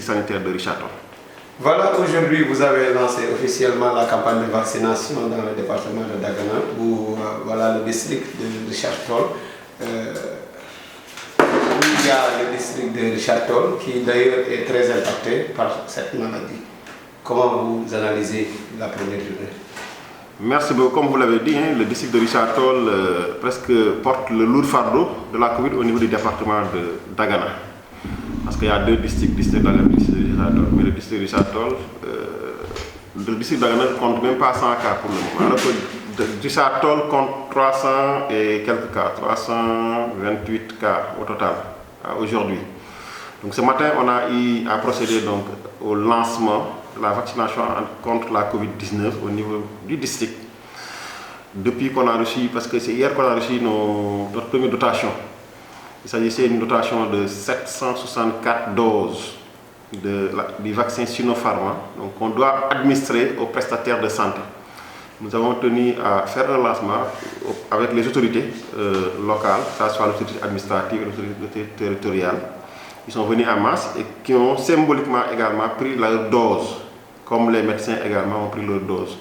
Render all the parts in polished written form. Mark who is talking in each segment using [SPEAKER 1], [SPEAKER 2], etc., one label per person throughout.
[SPEAKER 1] sanitaire de Richard Toll.
[SPEAKER 2] Voilà, aujourd'hui vous avez lancé officiellement la campagne de vaccination dans le département de Dagana, où voilà le district de Richard Toll. Il y a le district de Richard Toll qui d'ailleurs est très impacté par cette maladie. Comment vous analysez la première journée?
[SPEAKER 1] Merci beaucoup. Comme vous l'avez dit, le district de Richard Toll presque porte le lourd fardeau de la Covid au niveau du département de Dagana. Parce qu'il y a deux districts, district Dagana et district de Richard Toll. Mais le district de Richard Toll, le district de Dagana ne compte même pas 100 cas pour le moment. Alors que Richard Toll compte 300 et quelques cas, 328 cas au total aujourd'hui. Donc ce matin, on a eu à procéder donc au lancement de la vaccination contre la Covid-19 au niveau du district. Depuis qu'on a reçu, parce que c'est hier qu'on a reçu notre première dotation. Il s'agissait d'une dotation de 764 doses du vaccin Sinopharm, donc on doit administrer aux prestataires de santé. Nous avons tenu à faire un lancement avec les autorités locales, que ce soit l'autorité administrative et l'autorité territoriale. Ils sont venus en masse et qui ont symboliquement également pris leur dose, comme les médecins également ont pris leur dose.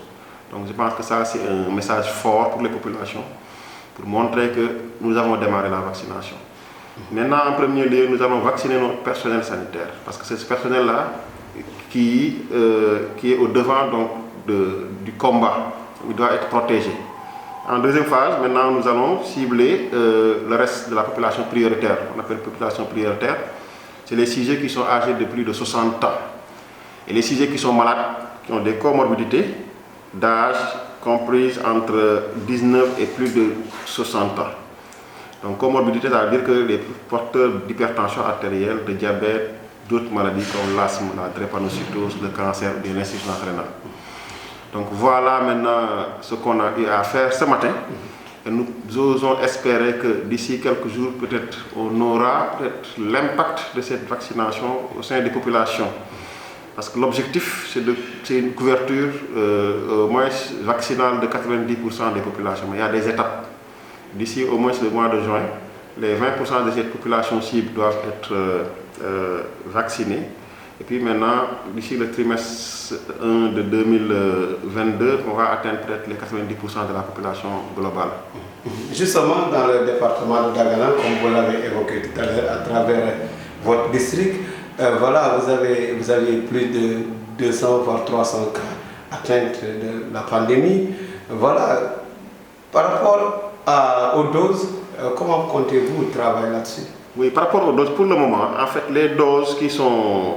[SPEAKER 1] Donc je pense que ça c'est un message fort pour les populations, pour montrer que nous avons démarré la vaccination. Maintenant, en premier lieu, nous allons vacciner notre personnel sanitaire, parce que c'est ce personnel-là qui est au devant donc, du combat. Il doit être protégé. En deuxième phase, maintenant, nous allons cibler le reste de la population prioritaire. On appelle population prioritaire. C'est les sujets qui sont âgés de plus de 60 ans. Et les sujets qui sont malades, qui ont des comorbidités d'âge comprises entre 19 et plus de 60 ans. Donc comorbidité, ça veut dire que les porteurs d'hypertension artérielle, de diabète, d'autres maladies comme l'asthme, la drépanocytose, le cancer ou l'insuffisance rénale. Donc voilà maintenant ce qu'on a eu à faire ce matin. Et nous osons espérer que d'ici quelques jours, peut-être, on aura l'impact de cette vaccination au sein des populations. Parce que l'objectif, c'est une couverture au moins vaccinale de 90% des populations. Mais il y a des étapes. D'ici au moins le mois de juin, les 20% de cette population cible doivent être vaccinés. Et puis maintenant, d'ici le trimestre 1 de 2022, on va atteindre peut-être les 90% de la population globale.
[SPEAKER 2] Justement, dans le département de Dagana, comme vous l'avez évoqué tout à l'heure, à travers votre district, voilà, vous avez plus de 200 voire 300 cas atteints de la pandémie. Voilà, par rapport aux doses, comment comptez-vous travailler là-dessus?
[SPEAKER 1] Oui, par rapport aux doses, pour le moment, en fait, les doses qui sont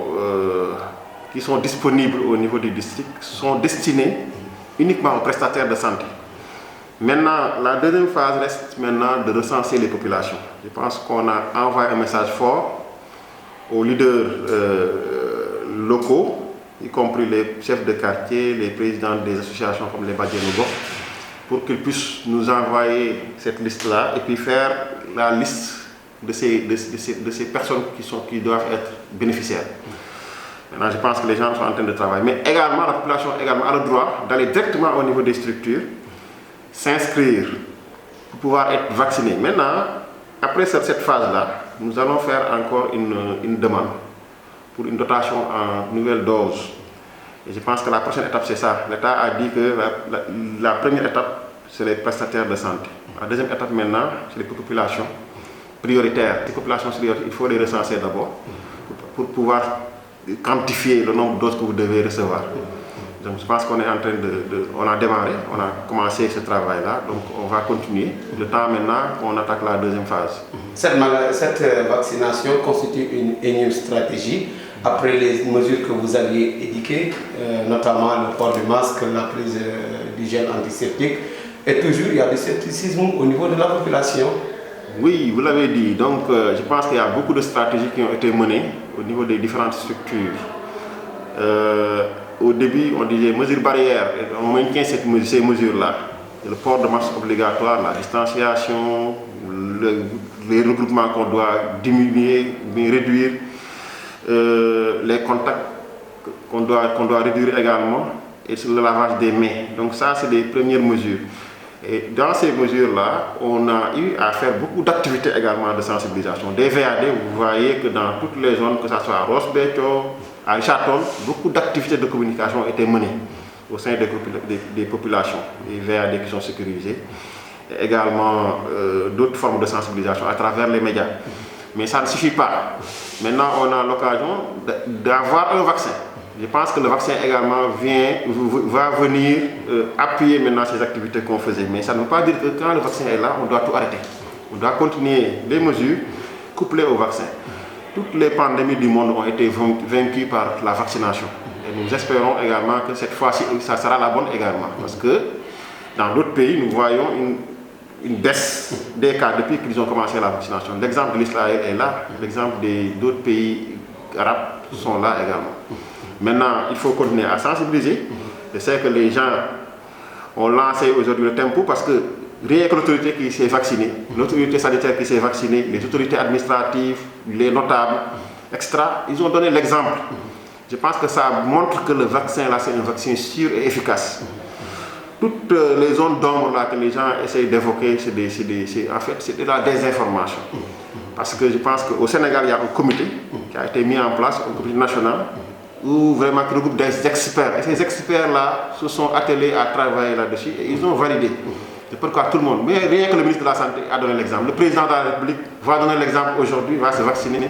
[SPEAKER 1] disponibles au niveau du district sont destinées uniquement aux prestataires de santé. Maintenant, la deuxième phase reste maintenant de recenser les populations. Je pense qu'on a envoyé un message fort aux leaders locaux, y compris les chefs de quartier, les présidents des associations comme les Badjanogo, pour qu'ils puissent nous envoyer cette liste-là et puis faire la liste de ces personnes qui doivent être bénéficiaires. Maintenant, je pense que les gens sont en train de travailler. Mais également, la population a le droit d'aller directement au niveau des structures, s'inscrire pour pouvoir être vacciné. Maintenant, après cette phase-là, nous allons faire encore une demande pour une dotation en nouvelles doses. Et je pense que la prochaine étape, c'est ça. L'État a dit que la première étape, c'est les prestataires de santé. La deuxième étape maintenant, c'est les populations prioritaires. Les populations prioritaires, il faut les recenser d'abord pour pouvoir quantifier le nombre de doses que vous devez recevoir. Donc je pense qu'on est en train on a démarré, on a commencé ce travail-là, donc on va continuer. Le temps maintenant qu'on attaque la deuxième phase.
[SPEAKER 2] Cette vaccination constitue une énième stratégie après les mesures que vous aviez édiquées, notamment le port du masque, la prise du gel antiseptique, et toujours il y a du scepticisme au niveau de la population.
[SPEAKER 1] Oui, vous l'avez dit. Donc, je pense qu'il y a beaucoup de stratégies qui ont été menées au niveau des différentes structures. Au début, on disait mesures barrières, on maintient ces mesures-là. Le port de masque obligatoire, la distanciation, les regroupements qu'on doit diminuer, réduire, les contacts qu'on doit réduire également, et le lavage des mains. Donc ça, c'est des premières mesures. Et dans ces mesures-là, on a eu à faire beaucoup d'activités également de sensibilisation. Des VAD, vous voyez que dans toutes les zones, que ce soit à Ross Béthio, à Richard Toll, beaucoup d'activités de communication ont été menées au sein des populations, les VAD qui sont sécurisés, et également d'autres formes de sensibilisation à travers les médias. Mais ça ne suffit pas. Maintenant, on a l'occasion d'avoir un vaccin. Je pense que le vaccin également va venir appuyer maintenant ces activités qu'on faisait. Mais ça ne veut pas dire que quand le vaccin est là, on doit tout arrêter. On doit continuer les mesures couplées au vaccin. Toutes les pandémies du monde ont été vaincues par la vaccination. Et nous espérons également que cette fois-ci, ça sera la bonne également. Parce que dans d'autres pays, nous voyons une baisse des cas depuis qu'ils ont commencé la vaccination. L'exemple de l'Israël est là, l'exemple d'autres pays arabes sont là également. Maintenant, il faut continuer à sensibiliser. Je sais que les gens ont lancé aujourd'hui le tempo parce que rien que l'autorité qui s'est vaccinée, l'autorité sanitaire qui s'est vaccinée, les autorités administratives, les notables, extra, ils ont donné l'exemple. Je pense que ça montre que le vaccin là, c'est un vaccin sûr et efficace. Toutes les zones d'ombre là que les gens essayent d'évoquer, en fait, c'est de la désinformation. Parce que je pense qu'au Sénégal, il y a un comité qui a été mis en place, un comité national, où vraiment qui regroupe des experts. Et ces experts-là se sont attelés à travailler là-dessus et ils ont validé. C'est pourquoi tout le monde, mais rien que le ministre de la Santé a donné l'exemple. Le président de la République va donner l'exemple aujourd'hui, va se vacciner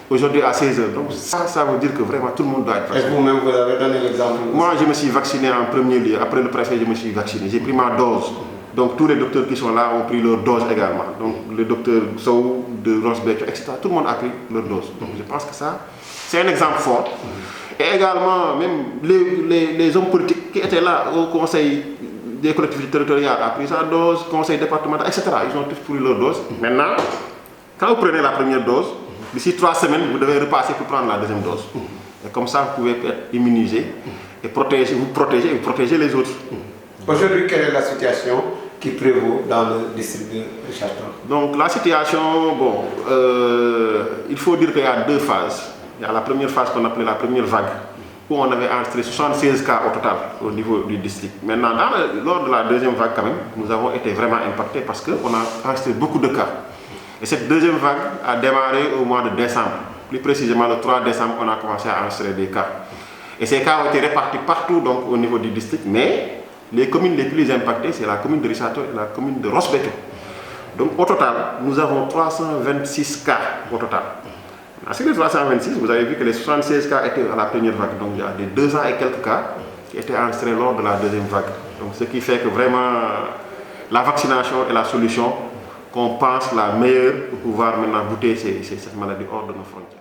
[SPEAKER 1] aujourd'hui à 16h. Donc ça veut dire que vraiment tout le monde doit être vacciné.
[SPEAKER 2] Et vous-même, vous avez donné l'exemple?
[SPEAKER 1] Moi, je me suis vacciné en premier lieu. Après le préfet, je me suis vacciné. J'ai pris ma dose. Donc tous les docteurs qui sont là ont pris leur dose également. Donc le docteur Sow, de Rosbeck, etc. Tout le monde a pris leur dose. Donc je pense que ça, c'est un exemple fort. Et également, même les hommes politiques qui étaient là au conseil des collectivités territoriales ont pris sa dose, conseil départemental, etc. Ils ont tous pris leur dose. Maintenant, quand vous prenez la première dose, d'ici 3 semaines, vous devez repasser pour prendre la deuxième dose. Et comme ça, vous pouvez être immunisé et vous protéger les autres.
[SPEAKER 2] Aujourd'hui, quelle est la situation qui prévaut dans le district de Richard Toll?
[SPEAKER 1] Donc la situation, bon, il faut dire qu'il y a 2 phases. Il y a la première phase qu'on appelait la première vague, où on avait enregistré 76 cas au total au niveau du district. Maintenant, lors de la deuxième vague, quand même, nous avons été vraiment impactés parce qu'on a enregistré beaucoup de cas. Et cette deuxième vague a démarré au mois de décembre. Plus précisément, le 3 décembre, on a commencé à enregistrer des cas. Et ces cas ont été répartis partout donc, au niveau du district, mais les communes les plus impactées, c'est la commune de Richard Toll et la commune de Rosbeck. Donc au total, nous avons 326 cas au total. Sur les 326, vous avez vu que les 76 cas étaient à la première vague. Donc il y a des 200 et quelques cas qui étaient enregistrés lors de la deuxième vague. Donc ce qui fait que vraiment la vaccination est la solution qu'on pense la meilleure pour pouvoir maintenant bouter cette maladie hors de nos frontières.